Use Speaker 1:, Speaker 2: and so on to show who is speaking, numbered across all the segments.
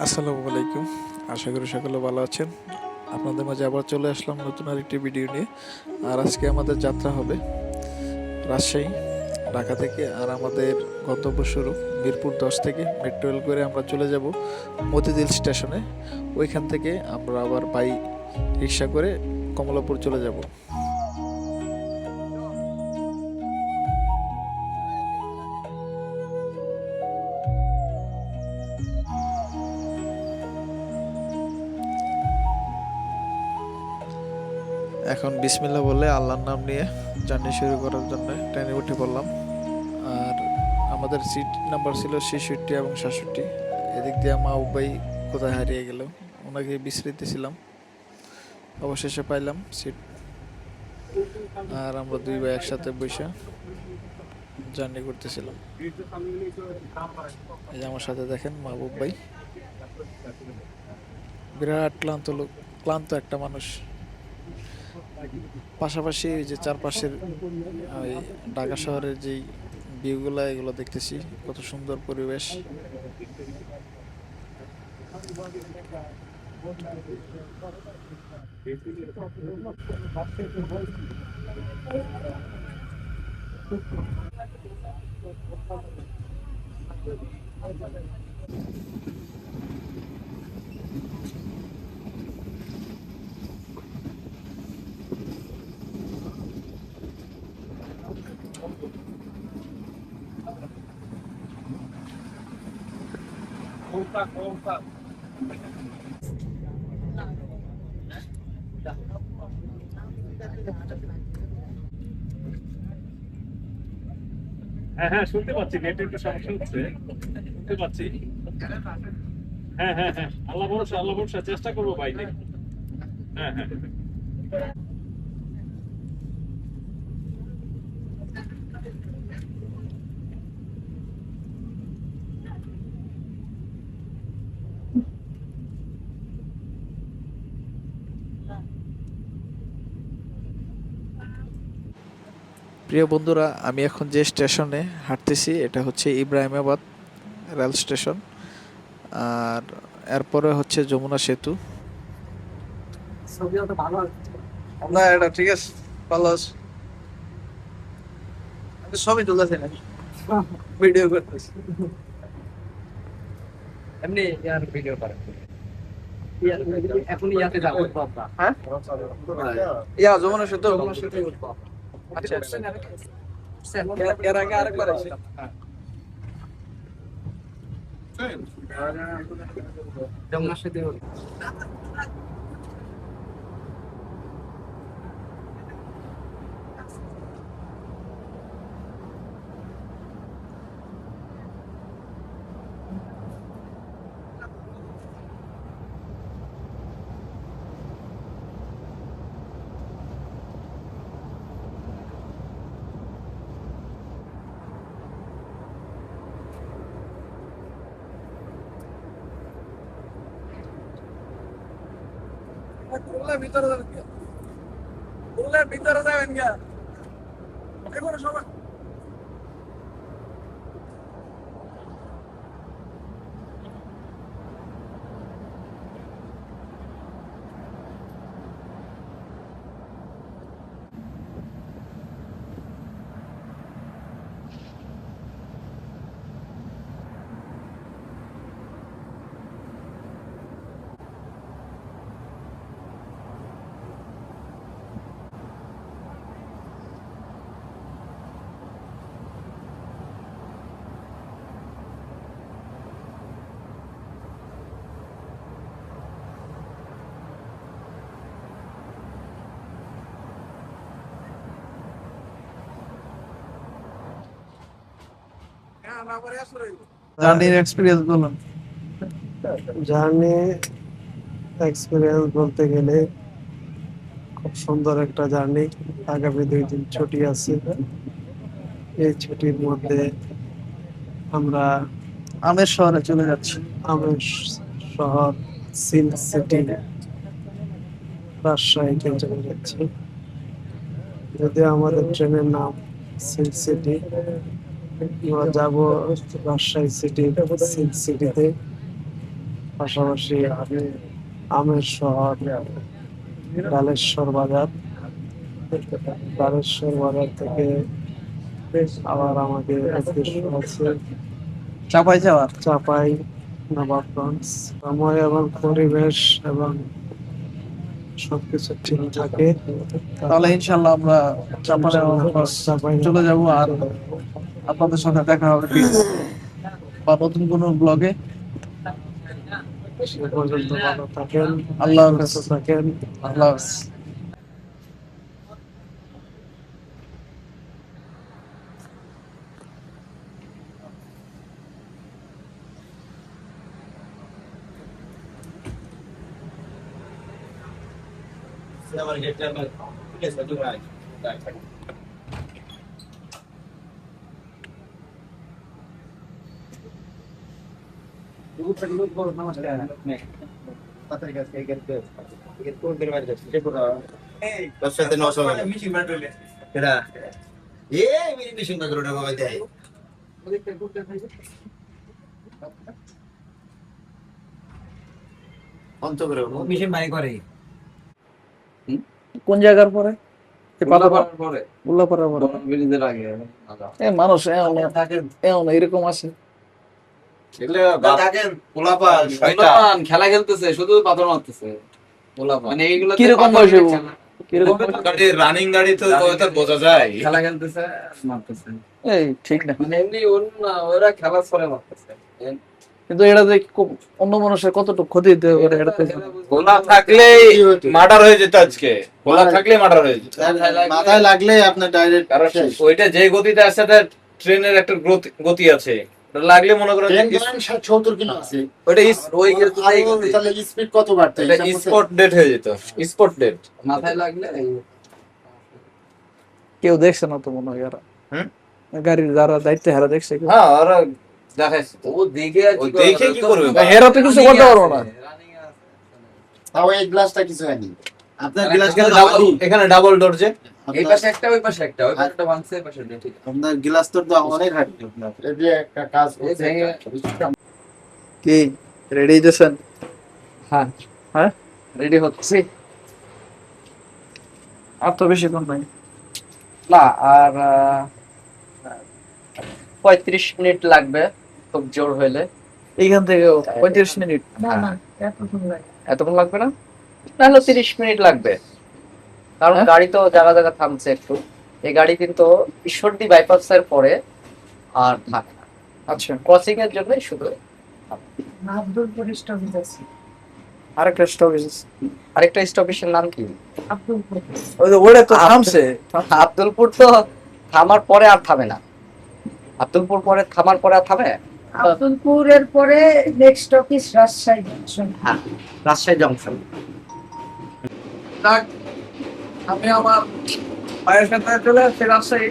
Speaker 1: আসসালামু আলাইকুম। আশা করি সকলে ভালো আছেন। আপনাদের মাঝে আবার চলে আসলাম নতুন আরেকটি ভিডিও নিয়ে। আর আজকে আমাদের যাত্রা হবে রাজশাহী, ঢাকা থেকে। আর আমাদের গন্তব্য শুরু মিরপুর 10 থেকে মেট্রো রেল করে আমরা চলে যাব মতিঝিল স্টেশনে। ওইখান থেকে আমরা আবার বাই রিক্সা করে কমলাপুর চলে যাব। এখন বিসমিল্লাহ বলে আল্লাহর নাম নিয়ে জার্নি শুরু করার জন্য ট্রেনে উঠে পড়লাম। আর আমাদের সিট নাম্বার ছিল ৬৬ এবং ৬৭। এদিক দিয়ে মা উবাই কোথায় হারিয়ে গেল, ওনাকে বিশ্রিতেছিলাম। অবশেষে পাইলাম সিট। আর আমরা দুই ভাই একসাথে বসে জার্নি করতেছিলাম। এই যে আমার সাথে দেখেন মাহবুব ভাই, বিরাট ক্লান্ত লোক, ক্লান্ত একটা মানুষ। পাশাপাশি ওই যে চারপাশের ওই ঢাকা শহরের যেই ভিউগুলা, এগুলো দেখতেছি, কত সুন্দর পরিবেশ।
Speaker 2: হ্যাঁ হ্যাঁ, শুনতে পাচ্ছি, নেট একটু সমস্যা হচ্ছে, শুনতে পাচ্ছি। হ্যাঁ হ্যাঁ হ্যাঁ, আল্লাহ ভরসা, আল্লাহ ভরসা, চেষ্টা করবো ভাই। হ্যাঁ হ্যাঁ।
Speaker 1: প্রিয় বন্ধুরা, আমি এখন যে স্টেশনে হাঁটতেছি এটা হচ্ছে ইব্রাহিমাবাদ রেল স্টেশন। আর এরপরে হচ্ছে যমুনা সেতু।
Speaker 3: না, এটা ঠিক আছে, ভালো আছে। আমি সবই তুলতেছি না, ভিডিও করতেছি। এমনি ইয়ার ভিডিও করে এখন ইয়াতে যাবো আমরা। হ্যাঁ, ইয়া যমুনা সেতু। আচ্ছা আচ্ছা। এর আগে আরেকবার আসছিলাম। যমুনা সেতু। খুলনার ভিতরে যাবেন গিয়া, খুলনার ভিতরে যাবেন গিয়া, এগুলো সবাই। জার্নির এক্সপিরিয়েন্স বলুন।
Speaker 4: জার্নি এক্সপিরিয়েন্স বলতে গেলে খুব সুন্দর একটা জার্নি। আগামী 2 দিন ছুটি আছে। এই ছুটির মধ্যে আমরা
Speaker 3: আমের শহরে চলে যাচ্ছি।
Speaker 4: আমের শহর সিল্ক সিটি রাজশাহীতে চলে যাচ্ছি। যদিও আমাদের ট্রেনের নাম সিল্ক সিটি, আমরা যাব রাজশাহী সিটি সিল্ক সিটিতে। পাশাপাশি আমের শহর ডালেশ্বর বাজার। ডালেশ্বর বাজার থেকে আবার আমাদের উদ্দেশ্য আছে
Speaker 3: চাপাই যাওয়ার।
Speaker 4: চাপাই নবাবগঞ্জ। সময় এবং পরিবেশ এবং সবকিছু ঠিক থাকে
Speaker 3: তাহলে ইনশাল্লাহ আমরা চাপালে
Speaker 4: চাপাই
Speaker 3: চলে যাব, আর আপনাদের সাথে দেখা হবে বা নতুন কোনো ব্লগে।
Speaker 4: সে পর্যন্ত ভালো থাকেন,
Speaker 3: আল্লাহ হাফেজ।
Speaker 4: সুস্থ থাকেন।
Speaker 3: আল্লাহ হাফেজ। কোন জায়গার পরে? উল্লাপাড়ার পরে। মানুষ এমন এরকম আছে।
Speaker 5: খেলা খেলতেছে, শুধু পাথর মারতেছে। মানে এইগুলো
Speaker 3: কিরকম বয়সে কিরকম
Speaker 5: রানিং গাড়ি তো বোঝা যায়, খেলা খেলতেছে মারতেছে।
Speaker 3: এই ঠিক না,
Speaker 5: মানে এমনি ওরা খেলার ফলে মারতেছে।
Speaker 3: কিন্তু এটা যে অন্য মানুষের কতটুকু ক্ষতি দিতে পারে এটা তো
Speaker 5: খোলা থাকলেই মার্ডার হয়ে যেত আজকে, খোলা থাকলেই মার্ডার হয়ে যেত।
Speaker 1: মাথায় লাগলে আপনার ডাইরেক্ট
Speaker 5: কারণ ওইটা যে গতিতে আসছে তার ট্রেনের একটা গতি আছে, ওটা লাগলে মনে করেন যে
Speaker 1: 70 কিলো আছে।
Speaker 5: ওইটা ওই গতি,
Speaker 1: তাহলে স্পিড কত বাড়তে?
Speaker 5: এটা স্পট ডেট হয়ে যেত, স্পট ডেট মাথায় লাগলে।
Speaker 3: কেউ দেখছে না তো মনে হয় এরা। গাড়ির যারা দায়িত্ব হেরা দেখছে কেউ?
Speaker 5: হ্যাঁ, ওরা দেখাইছে তো। ও দেখে কি করবে?
Speaker 3: হেরা তো কিছু করতে পারবো না।
Speaker 1: তাও এই গ্লাসটা কিছু হয়নি। আপনার গ্লাস
Speaker 5: এখানে ডাবল ডোর, যে এই পাশে একটা ওই পাশে একটা, ওই পাশটা ভাঙছে, এই পাশে ঠিক আছে।
Speaker 1: আপনার গ্লাস তো অনেক হাইট আপনার। এই যে একটা কাজ করছে।
Speaker 3: কি রেডি দিছেন?
Speaker 5: হ্যাঁ
Speaker 3: হ্যাঁ রেডি হচ্ছে। আর তো বেশিক্ষণ নাই।
Speaker 6: না, আর 35 মিনিট লাগবে খুব জোর হইলে।
Speaker 3: এইখান থেকে 35 মিনিট?
Speaker 6: এতক্ষণ লাগবে না, নাহলে 30 মিনিট লাগবে, কারণ
Speaker 3: হ্যাঁ?
Speaker 6: গাড়ি তো জায়গা জায়গা থামছে একটু। এই গাড়ি কিন্তু ঈশ্বরদী বাইপাসের পরে আর থাকে না,
Speaker 3: আচ্ছা,
Speaker 6: ক্রসিং এর জন্য শুধু।
Speaker 3: আরেকটা স্টপেজ আছে।
Speaker 6: আরেকটা স্টপেজের নাম কি?
Speaker 3: ওই যে ওটা তো থামছে।
Speaker 6: আব্দুলপুর তো থামার পরে আর থামে না। আব্দুলপুর পরে থামার পরে আর থামে।
Speaker 7: আব্দুলপুরের পরে নেক্সট অফিস রাজশাহী জংশন।
Speaker 6: হ্যাঁ, রাজশাহী জংশন।
Speaker 3: যাক, আমি আমার ভাইয়ের সাথে চলে আসছি রাজশাহী।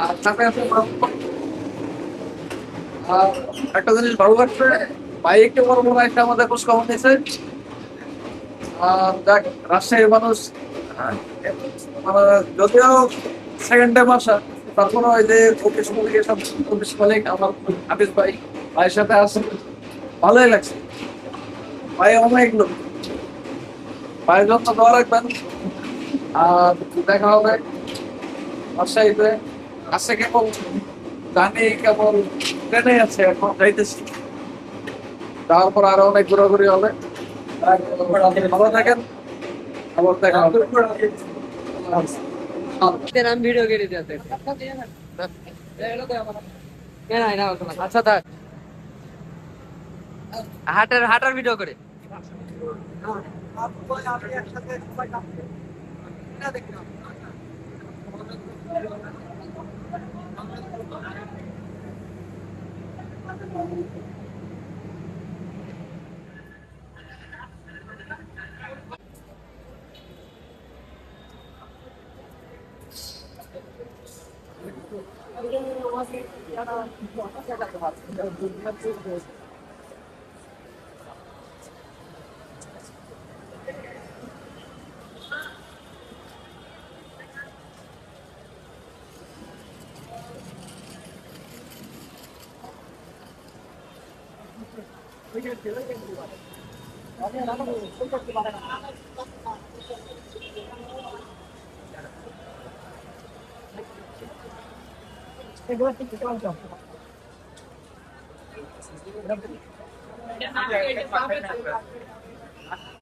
Speaker 3: আর সাথে আছে আর একটা জিনিস ভালো লাগছে, ভাই একটু বড় বড় একটা আমাদের খোঁজ খবর নিয়েছে। আর যাক, রাজশাহীর মানুষ মানে যদিও সেকেন্ড টাইম আসা, তারপরে ওই যে অফিস মালিক সব অফিস মালিক আমার হাফিজ ভাই, ভাইয়ের সাথে আসছে, ভালোই লাগছে। ভাই অনেক লোক, ভাইয়ের জন্য দোয়া রাখবেন। আর দেখা হবে রাজশাহীতে। আসছে কেবল জানি, কেবল ট্রেনে আছে, এখন যাইতেছি। যাওয়ার পর আরো অনেক ঘোরাঘুরি হবে। ভালো থাকেন, আবার দেখা হবে।
Speaker 7: আমি ভিডিও করে দিতে আচ্ছা থাক, হাটার ভিডিও করে।